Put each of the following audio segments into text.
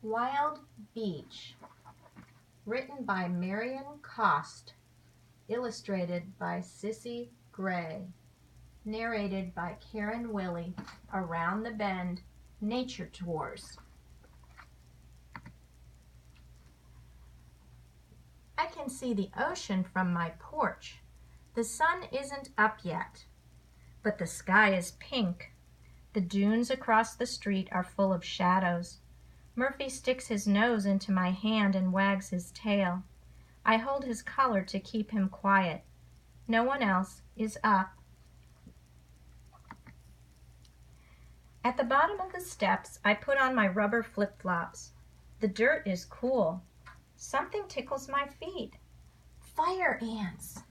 Wild Beach, written by Marion Coste, illustrated by Cissy Gray, narrated by Karen Willie, Around the Bend, Nature Tours. I can see the ocean from my porch. The sun isn't up yet, but the sky is pink. The dunes across the street are full of shadows. Murphy sticks his nose into my hand and wags his tail. I hold his collar to keep him quiet. No one else is up. At the bottom of the steps, I put on my rubber flip-flops. The dirt is cool. Something tickles my feet. Fire ants.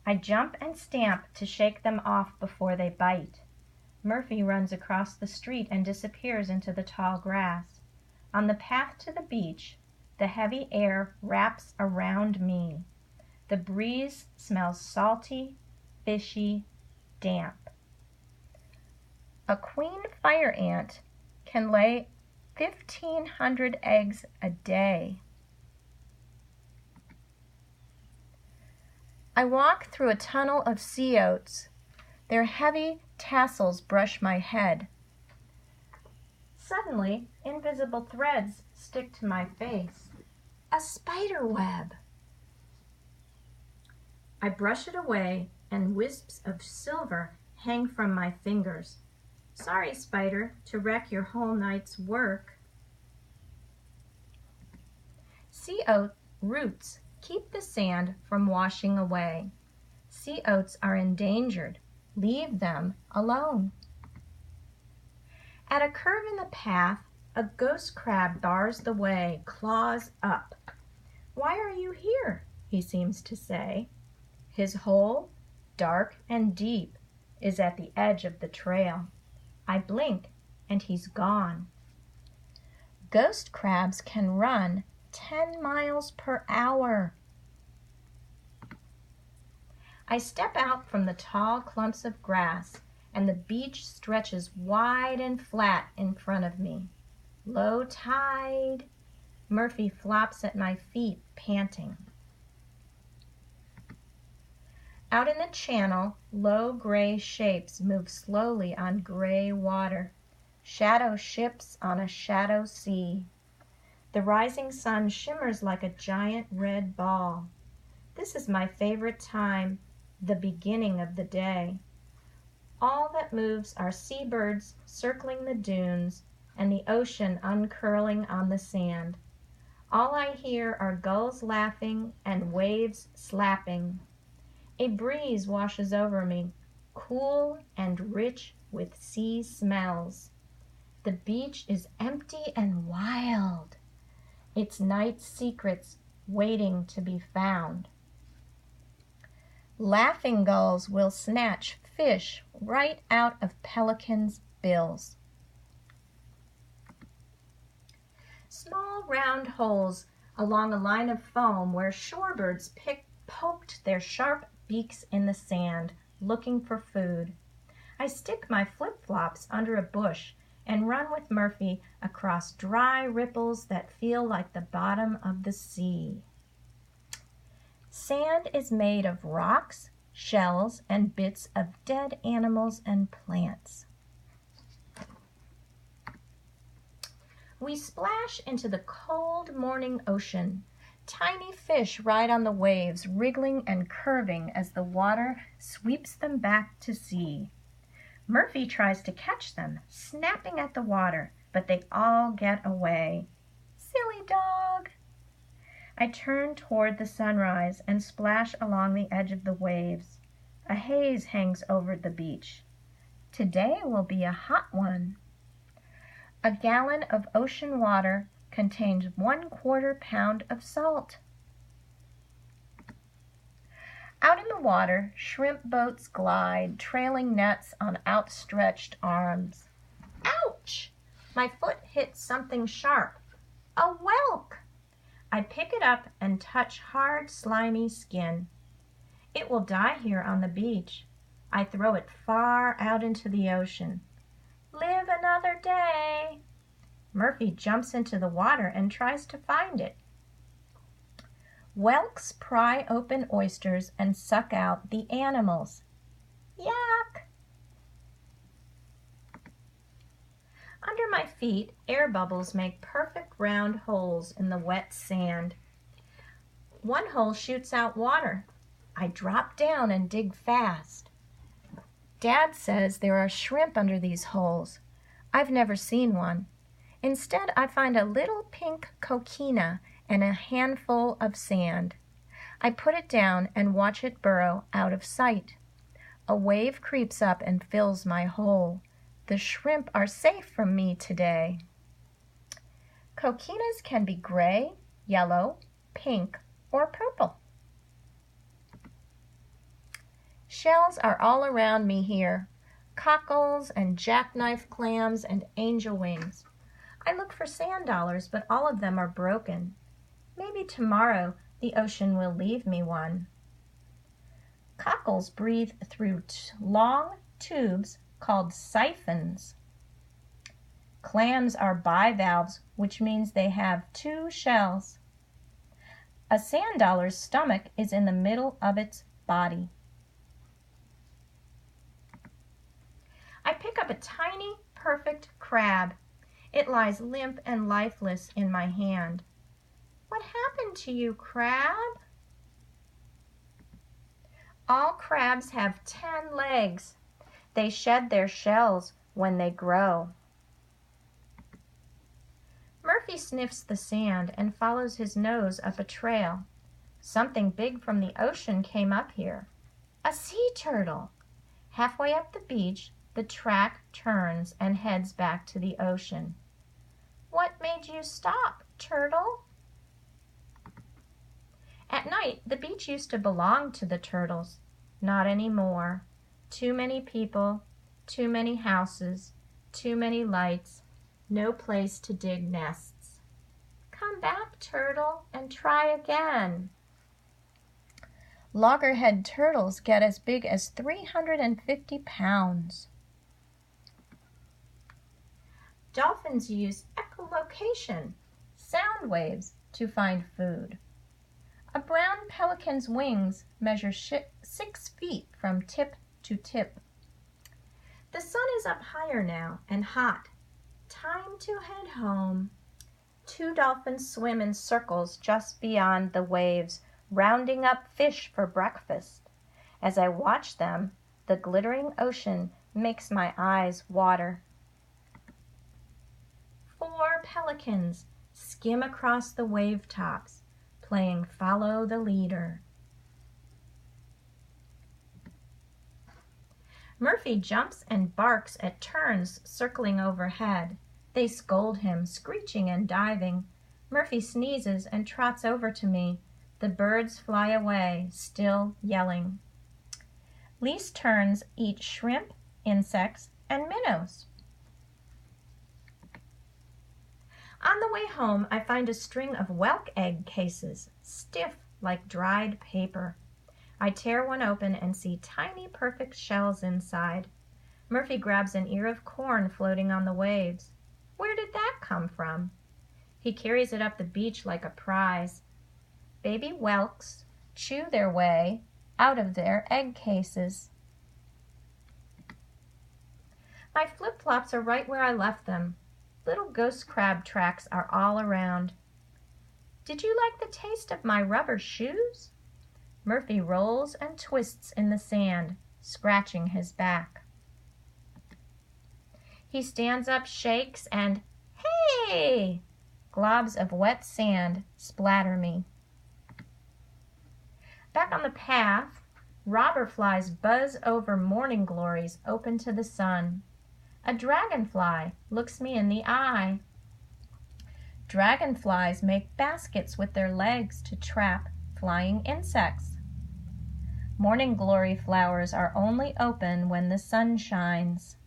I jump and stamp to shake them off before they bite. Murphy runs across the street and disappears into the tall grass. On the path to the beach, the heavy air wraps around me. The breeze smells salty, fishy, damp. A queen fire ant can lay 1,500 eggs a day. I walk through a tunnel of sea oats. Their heavy tassels brush my head. Suddenly, invisible threads stick to my face. A spider web. I brush it away, and wisps of silver hang from my fingers. Sorry, spider, to wreck your whole night's work. Sea oat roots keep the sand from washing away. Sea oats are endangered. Leave them alone. At a curve in the path, a ghost crab bars the way, claws up. Why are you here? He seems to say. His hole, dark and deep, is at the edge of the trail. I blink, and he's gone. Ghost crabs can run 10 miles per hour. I step out from the tall clumps of grass, and the beach stretches wide and flat in front of me. Low tide. Murphy flops at my feet, panting. Out in the channel, low gray shapes move slowly on gray water. Shadow ships on a shadow sea. The rising sun shimmers like a giant red ball. This is my favorite time, the beginning of the day. All that moves are seabirds circling the dunes and the ocean uncurling on the sand. All I hear are gulls laughing and waves slapping. A breeze washes over me, cool and rich with sea smells. The beach is empty and wild, its night's secrets waiting to be found. Laughing gulls will snatch fish right out of pelicans' bills. Small round holes along a line of foam where shorebirds poked their sharp beaks in the sand, looking for food. I stick my flip-flops under a bush and run with Murphy across dry ripples that feel like the bottom of the sea. Sand is made of rocks, shells, and bits of dead animals and plants. We splash into the cold morning ocean. Tiny fish ride on the waves, wriggling and curving as the water sweeps them back to sea. Murphy tries to catch them, snapping at the water, but they all get away. Silly dog! I turn toward the sunrise and splash along the edge of the waves. A haze hangs over the beach. Today will be a hot one. A gallon of ocean water contains 1/4 pound of salt. Out in the water, shrimp boats glide, trailing nets on outstretched arms. Ouch! My foot hits something sharp. A whelk! I pick it up and touch hard, slimy skin. It will die here on the beach. I throw it far out into the ocean. Live another day. Murphy jumps into the water and tries to find it. Whelks pry open oysters and suck out the animals. Yuck! Under my feet, air bubbles make perfect round holes in the wet sand. One hole shoots out water. I drop down and dig fast. Dad says there are shrimp under these holes. I've never seen one. Instead, I find a little pink coquina and a handful of sand. I put it down and watch it burrow out of sight. A wave creeps up and fills my hole. The shrimp are safe from me today. Coquinas can be gray, yellow, pink, or purple. Shells are all around me here. Cockles and jackknife clams and angel wings. I look for sand dollars, but all of them are broken. Maybe tomorrow the ocean will leave me one. Cockles breathe through long tubes called siphons. Clams are bivalves, which means they have two shells. A sand dollar's stomach is in the middle of its body. I pick up a tiny, perfect crab. It lies limp and lifeless in my hand. What happened to you, crab? All crabs have 10 legs. They shed their shells when they grow. Murphy sniffs the sand and follows his nose up a trail. Something big from the ocean came up here. A sea turtle. Halfway up the beach, the track turns and heads back to the ocean. What made you stop, turtle? At night, the beach used to belong to the turtles. Not anymore. Too many people, too many houses, too many lights, no place to dig nests. Come back, turtle, and try again. Loggerhead turtles get as big as 350 pounds. Dolphins use echolocation, sound waves, to find food. A brown pelican's wings measure 6 feet from tip to tip. The sun is up higher now and hot. Time to head home. 2 dolphins swim in circles just beyond the waves, rounding up fish for breakfast. As I watch them, the glittering ocean makes my eyes water. 4 pelicans skim across the wave tops, playing Follow the Leader. Murphy jumps and barks at terns circling overhead. They scold him, screeching and diving. Murphy sneezes and trots over to me. The birds fly away, still yelling. Least terns eat shrimp, insects, and minnows. On the way home, I find a string of whelk egg cases, stiff like dried paper. I tear one open and see tiny, perfect shells inside. Murphy grabs an ear of corn floating on the waves. Where did that come from? He carries it up the beach like a prize. Baby whelks chew their way out of their egg cases. My flip-flops are right where I left them. Little ghost crab tracks are all around. Did you like the taste of my rubber shoes? Murphy rolls and twists in the sand, scratching his back. He stands up, shakes, and hey! Globs of wet sand splatter me. Back on the path, robber flies buzz over morning glories open to the sun. A dragonfly looks me in the eye. Dragonflies make baskets with their legs to trap flying insects. Morning glory flowers are only open when the sun shines.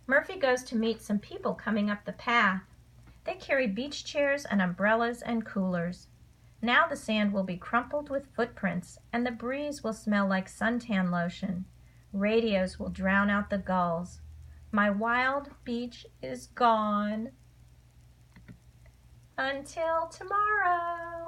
Murphy goes to meet some people coming up the path. They carry beach chairs and umbrellas and coolers. Now the sand will be crumpled with footprints, and the breeze will smell like suntan lotion. Radios will drown out the gulls. My wild beach is gone. Until tomorrow.